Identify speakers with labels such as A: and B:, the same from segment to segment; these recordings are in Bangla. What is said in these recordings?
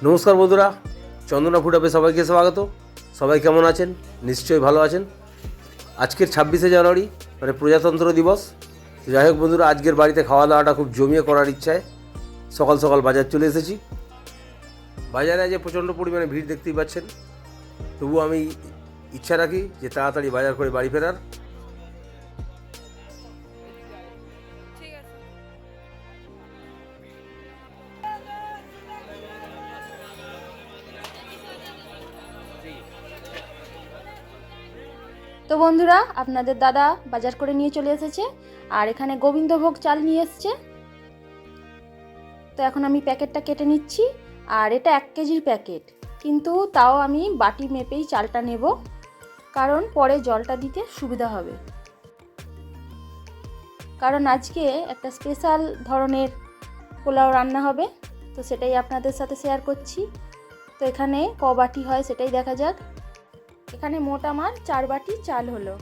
A: নমস্কার বন্ধুরা, চন্দনা ফুড আপে সবাইকে স্বাগত। সবাই কেমন আছেন? নিশ্চয়ই ভালো আছেন। আজকের 26শে জানুয়ারি মানে প্রজাতন্ত্র দিবস। যাই হোক বন্ধুরা, আজকের বাড়িতে খাওয়া দাওয়াটা খুব জমিয়ে করার ইচ্ছায় সকাল সকাল বাজার চলে এসেছি। বাজারে আজ প্রচণ্ড পরিমাণে ভিড় দেখতেই পাচ্ছেন, তবু আমি ইচ্ছা রাখি যে তাড়াতাড়ি বাজার করে বাড়ি ফেরার।
B: তো বন্ধুরা, আপনাদের দাদা বাজার করে নিয়ে চলে এসেছে আর এখানে গোবিন্দভোগ চাল নিয়ে এসছে। তো এখন আমি প্যাকেটটা কেটে নিচ্ছি। আর এটা 1 কেজির প্যাকেট, কিন্তু তাও আমি বাটি মেপেই চালটা নেব, কারণ পরে জলটা দিতে সুবিধা হবে। কারণ আজকে একটা স্পেশাল ধরনের পোলাও রান্না হবে, তো সেটাই আপনাদের সাথে শেয়ার করছি। তো এখানে ক বাটি হয় সেটাই দেখা যাক। এখানে মোট আমার 4 বাটি চাল হলো।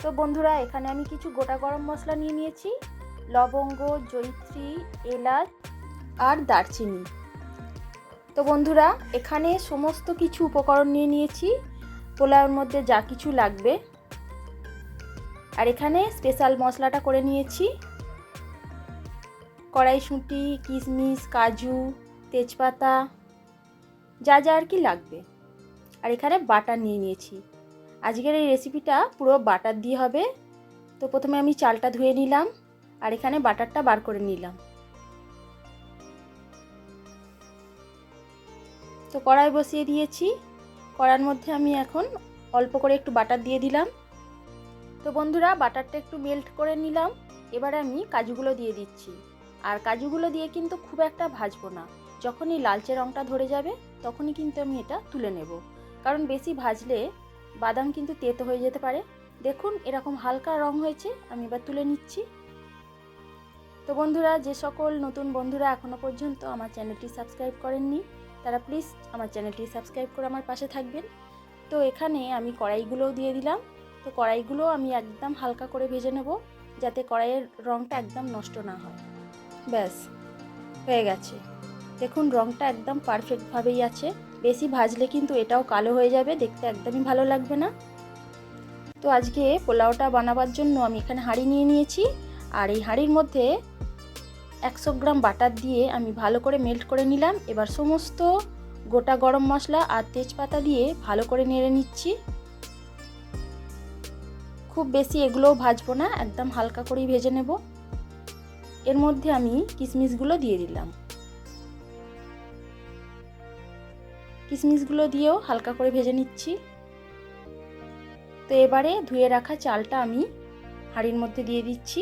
B: তো বন্ধুরা, এখানে আমি কিছু গোটা গরম মশলা নিয়ে নিয়েছি, লবঙ্গ, জয়িত্রী, এলাচ আর দারচিনি। তো বন্ধুরা, এখানে সমস্ত কিছু উপকরণ নিয়ে নিয়েছি পোলাওর মধ্যে যা কিছু লাগবে। আর এখানে স্পেশাল মশলাটা করে নিয়েছি, কড়াইশুঁটি, কিশমিশ, কাজু, তেজপাতা, যা যা আর কি লাগবে। আর এখানে বাটার নিয়ে নিয়েছি। আজকের এই রেসিপিটা পুরো বাটার দিয়ে হবে। তো প্রথমে আমি চালটা ধুয়ে নিলাম আর এখানে বাটারটা বার করে নিলাম। তো কড়াই বসিয়ে দিয়েছি। কড়ার মধ্যে আমি এখন অল্প করে একটু বাটার দিয়ে দিলাম। তো বন্ধুরা, বাটারটা একটু মেল্ট করে নিলাম। এবারে আমি কাজুগুলো দিয়ে দিচ্ছি। আর কাজুগুলো দিয়ে কিন্তু খুব একটা ভাজবো না, যখনই লালচে রঙটা ধরে যাবে তখনই কিন্তু আমি এটা তুলে নেব। কারণ বেশি ভাজলে বাদাম কিন্তু তেতো হয়ে যেতে পারে। দেখুন এরকম হালকা রং হয়েছে, আমি এবার তুলে নিচ্ছি। তো বন্ধুরা, যে সকল নতুন বন্ধুরা এখনও পর্যন্ত আমার চ্যানেলটি সাবস্ক্রাইব করেননি, তারা প্লিজ আমার চ্যানেলটি সাবস্ক্রাইব করে আমার পাশে থাকবেন। তো এখানে আমি কড়াইগুলোও দিয়ে দিলাম। তো কড়াইগুলো আমি একদম হালকা করে ভেজে নেব, যাতে কড়াইয়ের রঙটা একদম নষ্ট না হয়। ব্যাস হয়ে গেছে। দেখুন রঙটা একদম পারফেক্টভাবেই আছে। বেশি ভাজলে কিন্তু এটাও কালো হয়ে যাবে, দেখতে একদমই ভালো লাগবে না। তো আজকে পোলাওটা বানাবার জন্য আমি এখানে হাঁড়ি নিয়ে নিয়েছি। আর এই হাঁড়ির মধ্যে 100 গ্রাম বাটার দিয়ে আমি ভালো করে মেল্ট করে নিলাম। এবার সমস্ত গোটা গরম মশলা আর তেজপাতা দিয়ে ভালো করে নেড়ে নিচ্ছি। খুব বেশি এগুলোও ভাজবো না, একদম হালকা করেই ভেজে নেব। এর মধ্যে আমি কিশমিশগুলো দিয়ে দিলাম। কিশমিশগুলো দিয়েও হালকা করে ভেজে নিচ্ছি। তো এবারে ধুয়ে রাখা চালটা আমি হাঁড়ির মধ্যে দিয়ে দিচ্ছি।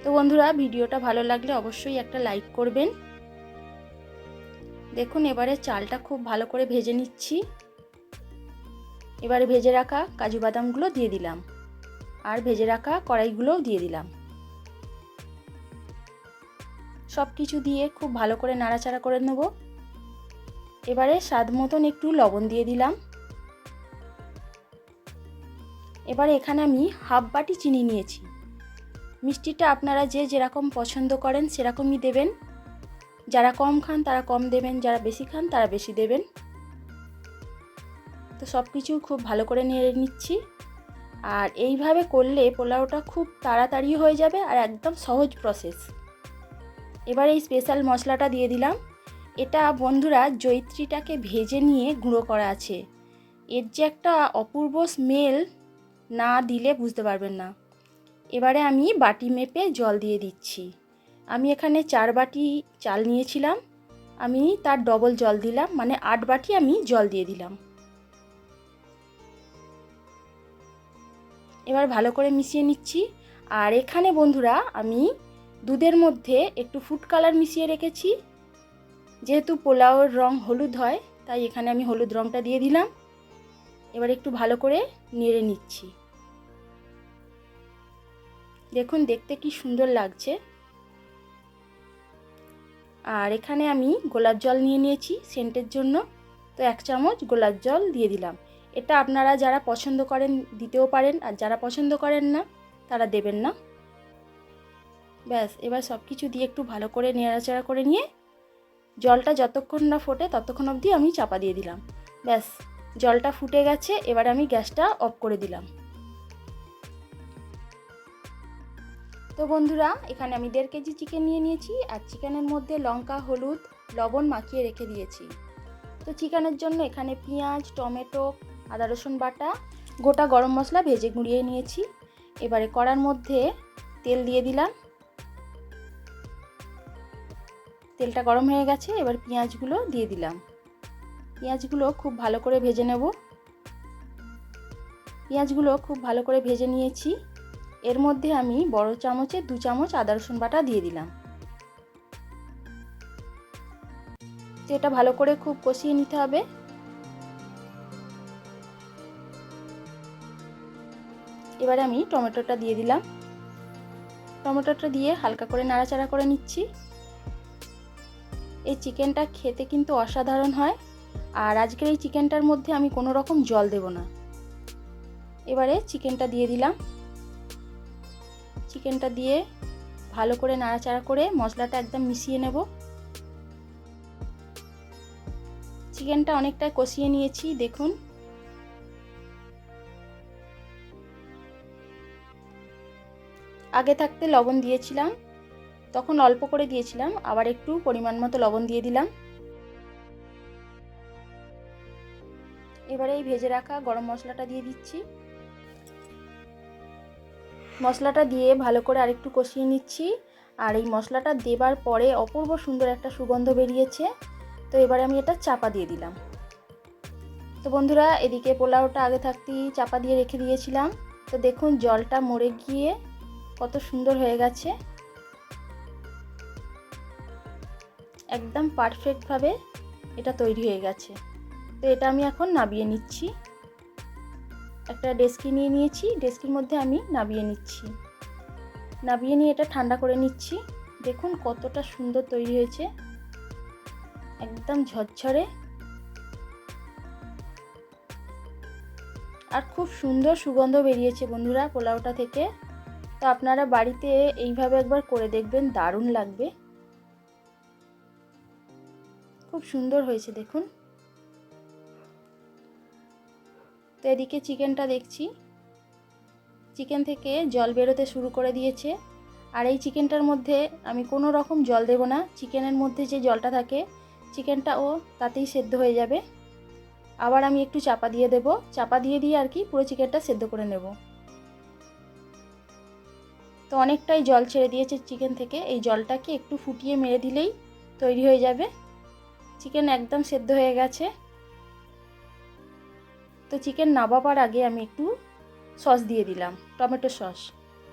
B: তো বন্ধুরা, ভিডিওটা ভালো লাগলে অবশ্যই একটা লাইক করবেন। দেখুন এবারে চালটা খুব ভালো করে ভেজে নিচ্ছি। এবারে ভেজে রাখা কাজু বাদামগুলো দিয়ে দিলাম আর ভেজে রাখা কড়াইগুলোও দিয়ে দিলাম। সব কিছু দিয়ে খুব ভালো করে নাড়াচাড়া করে নেব। এবারে স্বাদ মতন একটু লবণ দিয়ে দিলাম। এবারে এখানে আমি হাফ বাটি চিনি নিয়েছি। মিষ্টিটা আপনারা যে যেরকম পছন্দ করেন সেরকমই দেবেন। যারা কম খান তারা কম দেবেন, যারা বেশি খান তারা বেশি দেবেন। তো সব কিছু খুব ভালো করে নেড়ে নিচ্ছি। আর এইভাবে করলে পোলাওটা খুব তাড়াতাড়ি হয়ে যাবে আর একদম সহজ প্রসেস। এবার এই স্পেশাল মশলাটা দিয়ে দিলাম। এটা বন্ধুরা জয়িত্রীটাকে ভেজে নিয়ে গুঁড়ো করা আছে। এর যে একটা অপূর্ব স্মেল, না দিলে বুঝতে পারবেন না। এবারে আমি বাটি মেপে জল দিয়ে দিচ্ছি। আমি এখানে 4 বাটি চাল নিয়েছিলাম, আমি তার ডবল জল দিলাম, মানে 8 বাটি আমি জল দিয়ে দিলাম। এবার ভালো করে মিশিয়ে নিচ্ছি। আর এখানে বন্ধুরা আমি দুধের মধ্যে একটু ফুড কালার মিশিয়ে রেখেছি। যেহেতু পোলাওর রং হলুদ হয়, তাই এখানে আমি হলুদ রংটা দিয়ে দিলাম। এবার একটু ভালো করে নেড়ে নিচ্ছি। দেখুন দেখতে কি সুন্দর লাগছে। আর এখানে আমি গোলাপ জল নিয়ে নিয়েছি সেন্টের জন্য। তো 1 চামচ গোলাপ জল দিয়ে দিলাম। এটা আপনারা যারা পছন্দ করেন দিতেও পারেন, আর যারা পছন্দ করেন না তারা দেবেন না। ব্যাস, এবার সব কিছু দিয়ে একটু ভালো করে নেড়াচাড়া করে নিয়ে জলটা যতক্ষণ না ফোটে ততক্ষণ অবধি আমি চাপা দিয়ে দিলাম। ব্যাস, জলটা ফুটে গেছে, এবার আমি গ্যাসটা অফ করে দিলাম। তো বন্ধুরা, এখানে আমি 1.5 কেজি চিকেন নিয়ে নিয়েছি, আর চিকেনের মধ্যে লঙ্কা, হলুদ, লবণ মাখিয়ে রেখে দিয়েছি। তো চিকেনের জন্য এখানে পেঁয়াজ, টমেটো, আদা রসুন বাটা, গোটা গরম মশলা ভেজে গুঁড়িয়ে নিয়েছি। এবারে কড়ার মধ্যে তেল দিয়ে দিলাম। তেলটা গরম হয়ে গেছে, এবার পেঁয়াজগুলো দিয়ে দিলাম। পেঁয়াজগুলো খুব ভালো করে ভেজে নেব। পেঁয়াজগুলো খুব ভালো করে ভেজে নিয়েছি। এর মধ্যে আমি বড় চামচে 2 চামচ আদা রসুন বাটা দিয়ে দিলাম। তো এটা ভালো করে খুব কষিয়ে নিতে হবে। এবারে আমি টমেটোটা দিয়ে দিলাম। টমেটোটা দিয়ে হালকা করে নাড়াচাড়া করে নিচ্ছি। এই চিকেনটা খেতে কিন্তু অসাধারণ হয়, আর আজকের এই চিকেনটার মধ্যে আমি কোনো রকম জল দেব না। এবারে চিকেনটা দিয়ে দিলাম। চিকেনটা দিয়ে ভালো করে নাড়াচাড়া করে মশলাটা একদম মিশিয়ে নেব। চিকেনটা অনেকটা কষিয়ে নিয়েছি, দেখুন। আগে থাকতে লবণ দিয়েছিলাম, তখন অল্প করে দিয়েছিলাম, আবার একটু পরিমাণ মতো লবণ দিয়ে দিলাম। এবারে এই ভেজে রাখা গরম মশলাটা দিয়ে দিচ্ছি। মশলাটা দিয়ে ভালো করে আরেকটু কষিয়ে নিচ্ছি। আর এই মশলাটা দেবার পরে অপূর্ব সুন্দর একটা সুগন্ধ বেরিয়েছে। তো এবারে আমি এটা চাপা দিয়ে দিলাম। তো বন্ধুরা, এদিকে পোলাওটা আগে থাকতেই চাপা দিয়ে রেখে দিয়েছিলাম। তো দেখুন জলটা মরে গিয়ে কত সুন্দর হয়ে গেছে। একদম পারফেক্টভাবে এটা তৈরি হয়ে গেছে। তো এটা আমি এখন নাবিয়ে নিচ্ছি। একটা ডেস্কি নিয়ে নিয়েছি, ডেস্কির মধ্যে আমি নাবিয়ে নিচ্ছি। নাবিয়ে নিয়ে এটা ঠান্ডা করে নিচ্ছি। দেখুন কতটা সুন্দর তৈরি হয়েছে, একদম ঝরঝরে, আর খুব সুন্দর সুগন্ধ বেরিয়েছে বন্ধুরা পোলাওটা থেকে। তো আপনারা বাড়িতে এইভাবে একবার করে দেখবেন, দারুণ লাগবে। খুব সুন্দর হয়েছে দেখুন। তো এদিকে চিকেনটা দেখছি, চিকেন থেকে জল বেরোতে শুরু করে দিয়েছে। আর এই চিকেনটার মধ্যে আমি কোনো রকম জল দেব না। চিকেনের মধ্যে যে জলটা থাকে চিকেনটাও তাতেই সেদ্ধ হয়ে যাবে। আবার আমি একটু চাপা দিয়ে দেব, চাপা দিয়ে আর কি পুরো চিকেনটা সেদ্ধ করে নেব। তো অনেকটাই জল ছেড়ে দিয়েছে চিকেন থেকে, এই জলটাকে একটু ফুটিয়ে মেরে দিলেই তৈরি হয়ে যাবে। চিকেন একদম সেদ্ধ হয়ে গেছে। তো চিকেন নামাবার আগে আমি একটু সস দিয়ে দিলাম, টমেটো সস।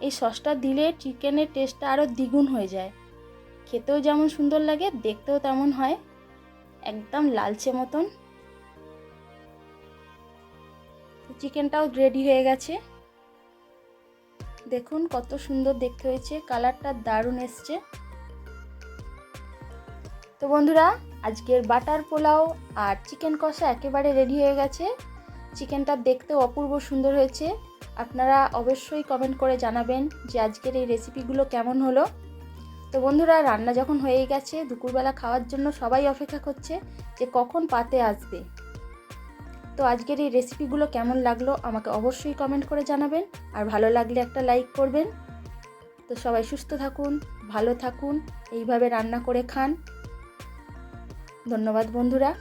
B: এই সসটা দিলে চিকেনের টেস্টটা আরও দ্বিগুণ হয়ে যায়। খেতেও যেমন সুন্দর লাগে, দেখতেও তেমন হয়, একদম লালচে মতন। চিকেনটাও রেডি হয়ে গেছে। দেখুন কত সুন্দর দেখতে হয়েছে, কালারটা দারুণ এসছে। তো বন্ধুরা, আজকের বাটার পোলাও আর চিকেন কষা একেবারে রেডি হয়ে গেছে। চিকেনটা দেখতেও অপূর্ব সুন্দর হয়েছে। আপনারা অবশ্যই কমেন্ট করে জানাবেন যে আজকের এই রেসিপিগুলো কেমন হলো। তো বন্ধুরা, রান্না যখন হয়ে গেছে, দুপুরবেলা খাওয়ার জন্য সবাই অপেক্ষা করছে যে কখন পাতে আসবে। তো আজকের এই রেসিপিগুলো কেমন লাগলো আমাকে অবশ্যই কমেন্ট করে জানাবেন, আর ভালো লাগলে একটা লাইক করবেন। তো সবাই সুস্থ থাকুন, ভালো থাকুন, এইভাবে রান্না করে খান। ধন্যবাদ বন্ধুরা।